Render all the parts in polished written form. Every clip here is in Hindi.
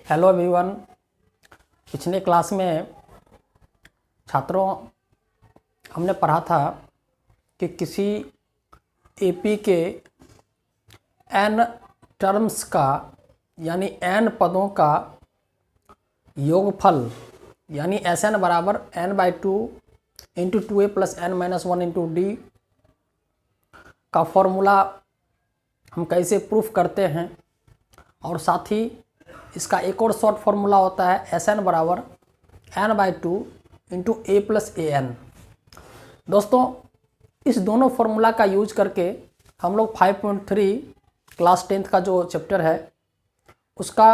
Hello everyone. पिछले क्लास में छात्रों हमने पढ़ा था कि किसी एपी के n टर्म्स का यानी n पदों का योगफल यानी Sn बराबर n/2 into 2a plus n-1 into D का फॉर्मूला हम कैसे प्रूफ करते हैं, और साथ ही इसका एक और शॉर्ट फार्मूला होता है Sn बराबर n/2 into a plus an। दोस्तों, इस दोनों फार्मूला का यूज करके हम लोग 5.3 क्लास 10th का जो चैप्टर है उसका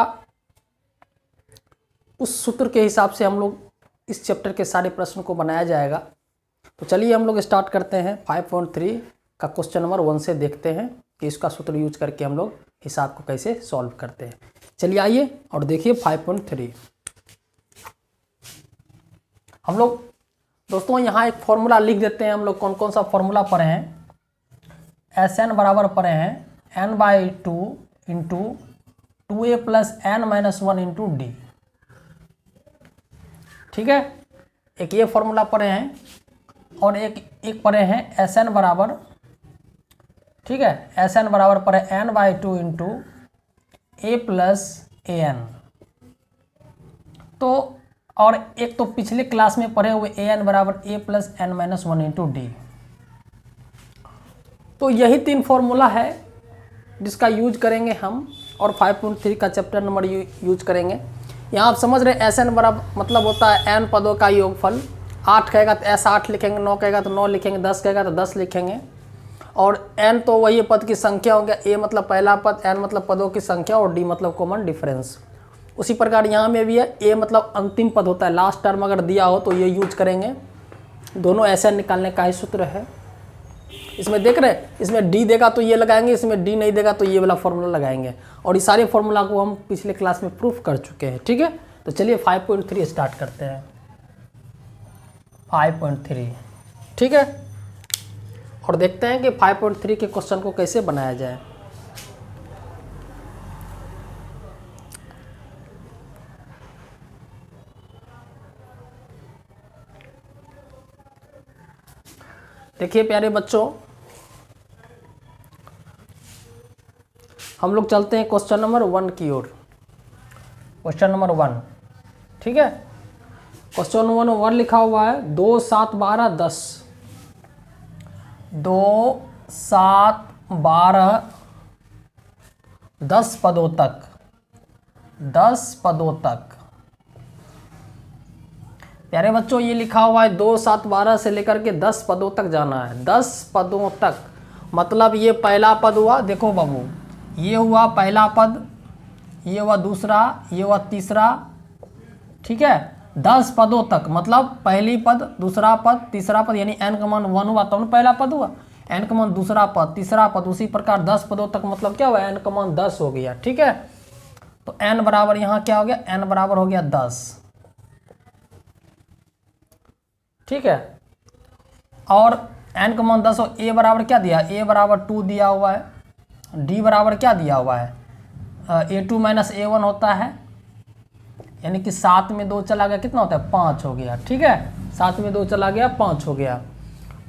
उस सूत्र के हिसाब से हम लोग इस चैप्टर के सारे प्रश्न को बनाया जाएगा। तो चलिए हम लोग स्टार्ट करते हैं। 5.3 का क्वेश्चन नंबर 1 से देखते हैं कि इसका सूत्र यूज करके हम लोग हिसाब को कैसे सॉल्व करते हैं। चलिए आइए और देखिए 5.3। हम लोग दोस्तों यहाँ एक फॉर्मूला लिख देते हैं। हम लोग कौन कौन सा फॉर्मूला पढ़े हैं? Sn बराबर पढ़े हैं n/2 into 2a plus n-1 into D. ठीक है, एक ये फॉर्मूला पढ़े हैं और एक पढ़े हैं Sn बराबर, ठीक है, Sn बराबर पढ़े n/2 into a plus an। तो और एक तो पिछले क्लास में पढ़े हुए an बराबर a plus n-1 into D. तो यही 3 फॉर्मूला है जिसका यूज करेंगे हम, और 5.3 का चैप्टर नंबर यूज करेंगे। यहाँ आप समझ रहे हैं Sn बराबर मतलब होता है n पदों का योगफल। 8 कहेगा तो S8 लिखेंगे, 9 कहेगा तो 9 लिखेंगे, 10 कहेगा तो 10 लिखेंगे। और n तो वही पद की संख्या हो गया, a मतलब पहला पद, n मतलब पदों की संख्या और d मतलब कॉमन डिफरेंस। उसी प्रकार यहाँ में भी है, a मतलब अंतिम पद होता है, लास्ट टर्म अगर दिया हो तो ये यूज करेंगे। दोनों Sn निकालने का ही सूत्र है। इसमें देख रहे हैं, इसमें d देगा तो ये लगाएंगे, इसमें d नहीं देगा तो ये वाला फॉर्मूला लगाएंगे। और इस सारे फॉर्मूला को हम पिछले क्लास में प्रूफ कर चुके हैं। ठीक है, तो चलिए 5.3 स्टार्ट करते हैं। 5.3 ठीक है, और देखते हैं कि 5.3 के क्वेश्चन को कैसे बनाया जाए। देखिए प्यारे बच्चों, हम लोग चलते हैं क्वेश्चन नंबर 1 की ओर। क्वेश्चन नंबर 1, ठीक है, क्वेश्चन नंबर 1 लिखा हुआ है 2, 7, 12, 10। 2, 7, 12, 10 पदों तक, 10 पदों तक। प्यारे बच्चों, ये लिखा हुआ है 2, 7, 12 से लेकर के 10 पदों तक जाना है। 10 पदों तक मतलब ये पहला पद हुआ, देखो बाबू, ये हुआ पहला पद, ये हुआ दूसरा, ये हुआ तीसरा। ठीक है, 10 पदों तक मतलब पहली पद, दूसरा पद, तीसरा पद, यानी n का मान 1 हुआ तब पहला पद हुआ, n का मान दूसरा पद, तीसरा पद। उसी प्रकार 10 पदों तक मतलब क्या हुआ, n का मान 10 हो गया। ठीक है, तो n बराबर यहाँ क्या हो गया, n बराबर हो गया 10। ठीक है, और n का मान 10 हो, a बराबर क्या दिया, a बराबर 2 दिया हुआ है, d बराबर क्या दिया हुआ है, a2 माइनस a1 होता है, यानी कि 7 में 2 चला गया, कितना होता है, 5 हो गया। ठीक है, 7 में 2 चला गया, 5 हो गया।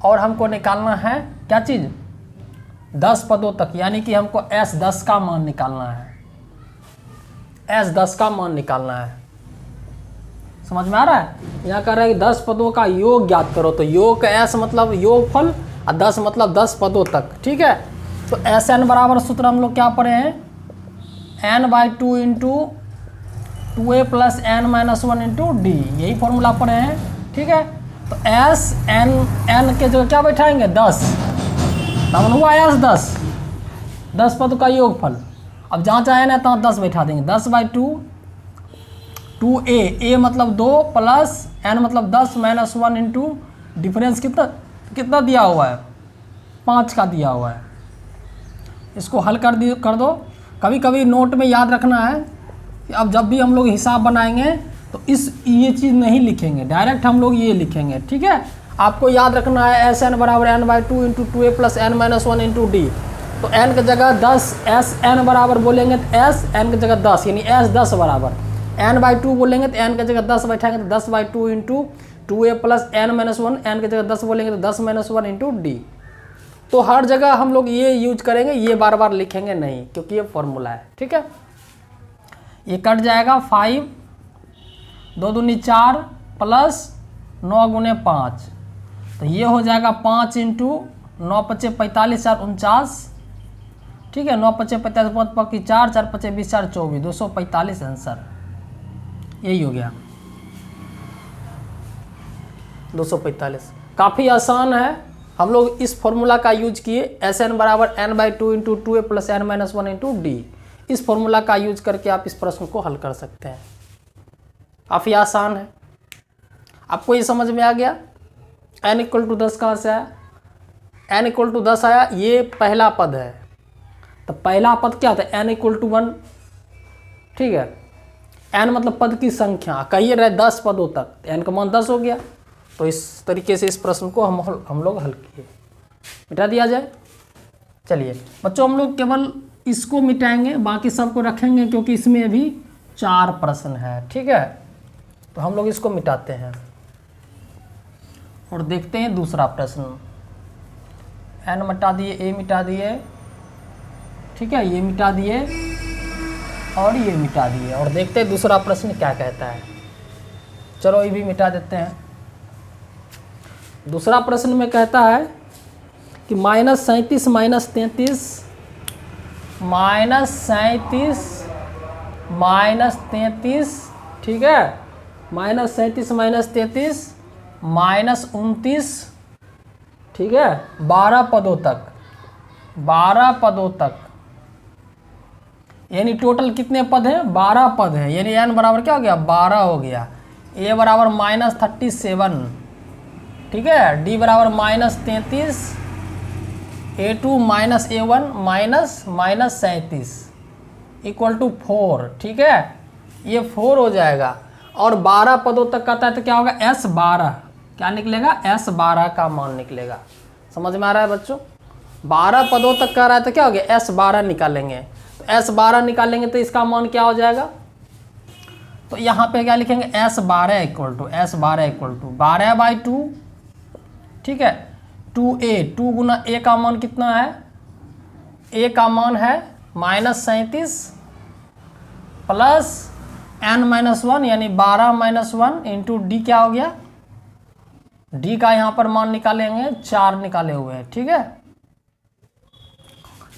और हमको निकालना है क्या चीज़, 10 पदों तक, यानी कि हमको S10 का मान निकालना है, S10 का मान निकालना है। समझ में आ रहा है? यहाँ कह रहा है कि 10 पदों का योग ज्ञात करो। तो योग का S मतलब योगफल और 10 मतलब 10 पदों तक। ठीक है, तो Sn बराबर सूत्र हम लोग क्या पढ़े हैं, n/2 into 2a plus n-1 into D, यही फॉर्मूला पढ़े हैं। ठीक है, तो n के जो क्या बैठाएंगे 10, तब हुआ S10, 10 पद का योगफल। अब जहाँ चाहे ना तहाँ 10 बैठा देंगे। 10/2 2a, a मतलब 2 प्लस n मतलब 10 -1 इंटू डिफरेंस कितना दिया हुआ है, 5 का दिया हुआ है। इसको हल कर दो। कभी कभी नोट में याद रखना है कि अब जब भी हम लोग हिसाब बनाएंगे तो ये चीज़ नहीं लिखेंगे, डायरेक्ट हम लोग ये लिखेंगे। ठीक है, आपको याद रखना है Sn बराबर n/2 into 2a plus n-1 into D. तो n की जगह 10, Sn बराबर बोलेंगे तो S n की जगह 10, यानी S10 बराबर n/2 बोलेंगे तो n की जगह 10 बैठाएंगे तो 10/2 into 2a plus n-1, n की जगह 10 बोलेंगे तो 10-1 इंटू डी। तो हर जगह हम लोग ये यूज करेंगे, ये बार बार लिखेंगे नहीं क्योंकि ये फॉर्मूला है। ठीक है, ये कट जाएगा 5 2 दूनी 4 प्लस 9 गुने 5, तो ये हो जाएगा 5 इंटू 9 पचे 45 4 49। ठीक है, 9 पचे 45 5 पक्की 4 4 पचे 20 4 24 245 आंसर यही हो गया 245। काफ़ी आसान है, हम लोग इस फॉर्मूला का यूज किए, Sn बराबर n/2 into 2a plus n-1 into D. इस फॉर्मूला का यूज करके आप इस प्रश्न को हल कर सकते हैं, काफ़ी आसान है। आपको ये समझ में आ गया? n = 10 कहाँ से आया? n = 10 आया, ये पहला पद है, तो पहला पद क्या था? n = 1। ठीक है, n मतलब पद की संख्या, कहिए रहे 10 पदों तक, n का मान 10 हो गया। तो इस तरीके से इस प्रश्न को हम लोग हल किए। मिटा दिया जाए। चलिए बच्चों, हम लोग केवल इसको मिटाएंगे, बाकी सबको रखेंगे क्योंकि इसमें अभी 4 प्रश्न है। ठीक है, तो हम लोग इसको मिटाते हैं और देखते हैं दूसरा प्रश्न। n मिटा दिए, a मिटा दिए, ठीक है, ये मिटा दिए और ये मिटा दिए, और देखते हैं दूसरा प्रश्न क्या कहता है। चलो ये भी मिटा देते हैं। दूसरा प्रश्न में कहता है कि -37 -33 -33, ठीक है, -37 -33 -29, ठीक है, 12 पदों तक, 12 पदों तक, यानी टोटल कितने पद हैं? 12 पद हैं, यानी n बराबर क्या हो गया? 12 हो गया। a बराबर -37, ठीक है, d बराबर -33, a2 -a1 -37 = 4। ठीक है, ये 4 हो जाएगा, और 12 पदों तक कहता है तो क्या होगा? S12, क्या निकलेगा? S12 का मान निकलेगा। समझ में आ रहा है बच्चों? 12 पदों तक कह रहा है तो क्या हो गया? S12 निकालेंगे, तो S12 निकालेंगे तो इसका मान क्या हो जाएगा? तो यहाँ पे क्या लिखेंगे? S12 = 12/2, ठीक है, 2a, 2 गुना a का मान कितना है? a का मान है -37 प्लस n-1 यानी 12-1 इंटू डी क्या हो गया? d का यहाँ पर मान निकालेंगे, 4 निकाले हुए हैं। ठीक है,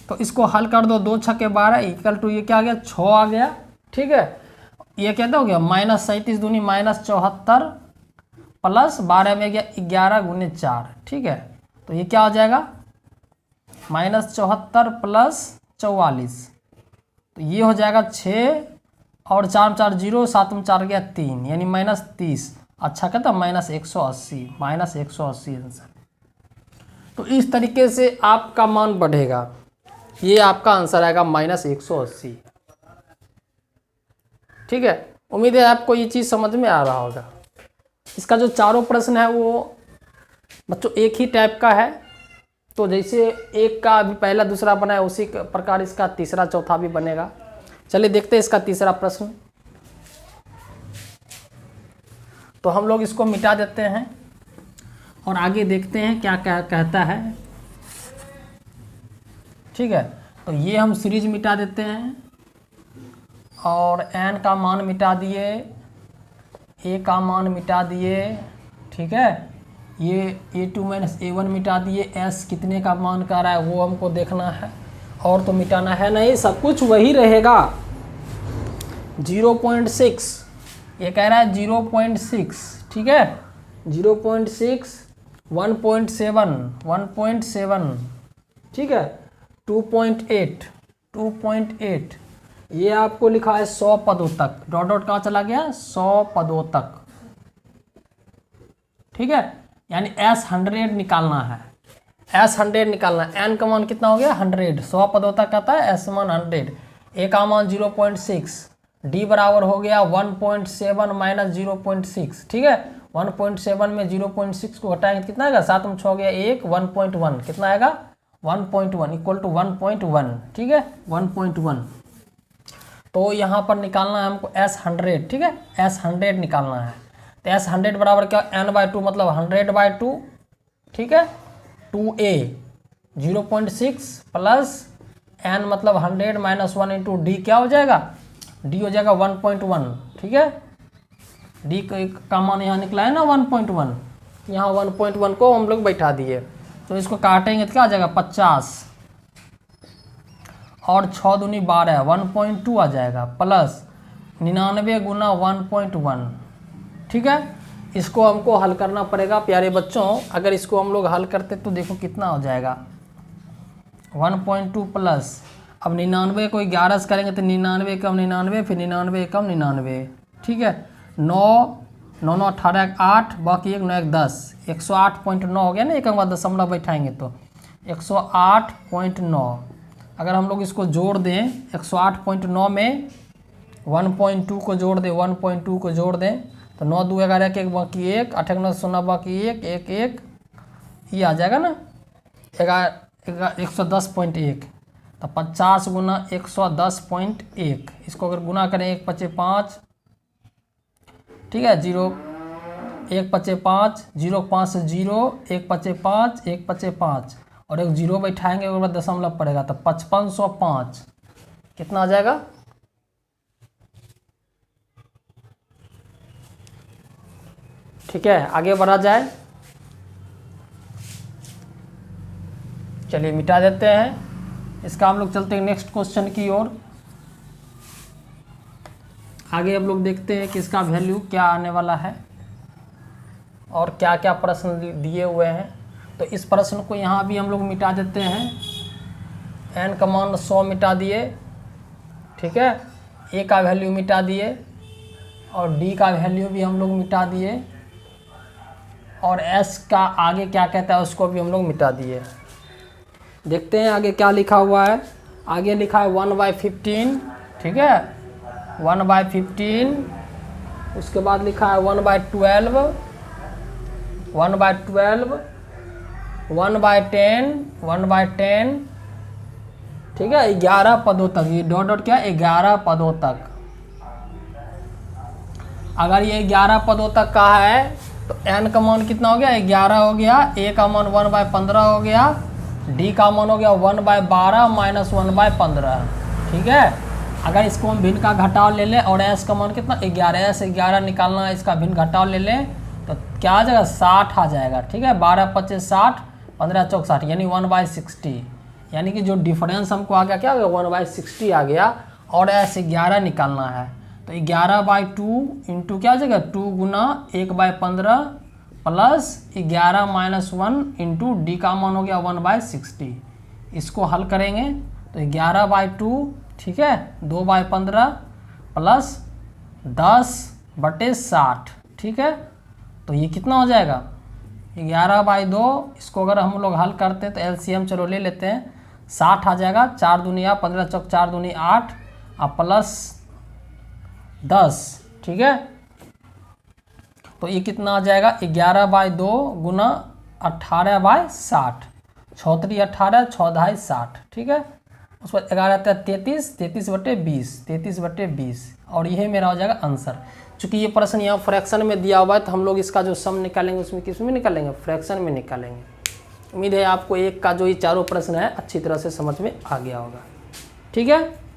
तो इसको हल कर दो, 2 × 6 = 12 = ये क्या आ गया? 6 आ गया। ठीक है, ये क्या हो गया? -37 दूनी -74 प्लस 12 में गया 11 गुने 4। ठीक है, तो ये क्या हो जाएगा? -74 प्लस 44, तो ये हो जाएगा 6 और 4 4 0, 7 में 4 गया 3, यानी -30। अच्छा कहता -180, -180 आंसर। तो इस तरीके से आपका मान बढ़ेगा, ये आपका आंसर आएगा -180। ठीक है, उम्मीद है आपको ये चीज़ समझ में आ रहा होगा। इसका जो चारों प्रश्न है वो बच्चों एक ही टाइप का है, तो जैसे एक का अभी पहला दूसरा बना है उसी प्रकार इसका तीसरा चौथा भी बनेगा। चलिए देखते हैं इसका तीसरा प्रश्न। तो हम लोग इसको मिटा देते हैं और आगे देखते हैं क्या क्या कहता है। ठीक है, तो ये हम सीरीज मिटा देते हैं और n का मान मिटा दिए, a का मान मिटा दिए, ठीक है, ये a2 - a1 मिटा दिए, s कितने का मान कर रहा है वो हमको देखना है, और तो मिटाना है नहीं, सब कुछ वही रहेगा। 0.6 ये कह रहा है 0.6, ठीक है, 0.6, 1.7, 1.7, ठीक है, 2.8, 2.8, ये आपको लिखा है 100 पदों तक, डॉट डॉट कहाँ चला गया? 100 पदों तक। ठीक है, यानी S100 निकालना है, S100 निकालना है। n का मान कितना हो गया? 100, 100 पदों तक आता है, S मान 100, a का मान 0.6, d बराबर हो गया 1.7 माइनस 0.6, ठीक है, 1.7 में 0.6 को हटाएंगे कितना आएगा? 7 में 6 हो गया 1, 1.1 कितना आएगा? 1.1 = 1.1, ठीक है, 1.1। तो यहाँ पर निकालना है हमको S100, ठीक है, S100 निकालना है। तो S100 बराबर क्या, n/2 मतलब 100/2, ठीक है, 2a 0.6 प्लस n मतलब 100 माइनस 1 इंटू डी क्या हो जाएगा, d हो जाएगा 1.1, ठीक है, d का मान यहाँ निकला है ना 1.1, यहाँ 1.1 को हम लोग बैठा दिए। तो इसको काटेंगे तो क्या आ जाएगा 50 और 6 दूनी 12 1.2 आ जाएगा, प्लस 99 गुना 1.1, ठीक है। इसको हमको हल करना पड़ेगा प्यारे बच्चों। अगर इसको हम लोग हल करते तो देखो कितना हो जाएगा 1.2 प्लस, अब 99 को 11 से करेंगे तो 99 कम 99 फिर 99 कम 99, ठीक है, 9 9 9 18 8 बाकी 1 9 1 10 108.9 हो गया ना, एक के बाद दशमलव बैठाएंगे तो 108.9। अगर हम लोग इसको जोड़ दें 108.9 में 1.2 को जोड़ दें, 1.2 को जोड़ दें तो 9 2 11 1 बाकी 1 8 9 0 बाकी 1 1 1, ये आ जाएगा ना 110.1। तो 50 गुना 110.1, इसको अगर गुना करें 1 5 5, ठीक है, 0 1 5 5 0 5 0 1 5 5 1 5 5 और एक 0 बैठाएंगे उसके बाद दशमलव पड़ेगा तो 5505 कितना आ जाएगा, ठीक है। आगे बढ़ा जाए, चलिए मिटा देते हैं इसका, हम लोग चलते हैं नेक्स्ट क्वेश्चन की ओर। आगे हम लोग देखते हैं कि इसका वैल्यू क्या आने वाला है और क्या क्या प्रश्न दिए हुए हैं। तो इस प्रश्न को यहाँ भी हम लोग मिटा देते हैं, n का मान 100 मिटा दिए, ठीक है, a का वैल्यू मिटा दिए और d का वैल्यू भी हम लोग मिटा दिए और s का आगे क्या कहता है उसको भी हम लोग मिटा दिए। देखते हैं आगे क्या लिखा हुआ है। आगे लिखा है 1/15, ठीक है, 1/15, उसके बाद लिखा है 1/12, 1/12, 1/10, 1/10, ठीक है, 11 पदों तक, ये डॉट डॉट क्या 11 पदों तक। अगर ये 11 पदों तक का है तो n का मान कितना हो गया 11 हो गया, a का मान 1/15 हो गया, d का मान हो गया 1/12 माइनस 1/15, ठीक है। अगर इसको हम भिन्न का घटाव ले लें और s का मान कितना 11, s 11 निकालना है, इसका भिन्न घटाव ले लें तो क्या आ जाएगा 60 आ जाएगा, ठीक है, 12 25 60 15 चौक 60 यानी 1/60, यानी कि जो डिफरेंस हमको आ गया क्या हो गया 1/60 आ गया और s 11 निकालना है। तो 11/2 इंटू क्या हो जाएगा 2 गुना 1/15 प्लस 11 माइनस 1 इंटू डी का मान हो गया 1/60। इसको हल करेंगे तो 11/2, ठीक है, 2/15 प्लस 10/60, ठीक है, तो ये कितना हो जाएगा 11/2। इसको अगर हम लोग हल करते हैं तो एलसीएम चलो ले लेते हैं, 60 आ जाएगा, 4 दूनी 15 चौक 4 दूनी 8 और प्लस 10, ठीक है, तो ये कितना आ जाएगा 11/2 गुना 18/60, 6 18 6 60, ठीक है, उस पर 11 33 33/20 33/20 और यही मेरा हो जाएगा आंसर। चूँकि ये प्रश्न यहाँ फ्रैक्शन में दिया हुआ है तो हम लोग इसका जो सम निकालेंगे उसमें किस में निकालेंगे, फ्रैक्शन में निकालेंगे। उम्मीद है आपको एक का जो ये चारों प्रश्न है अच्छी तरह से समझ में आ गया होगा, ठीक है।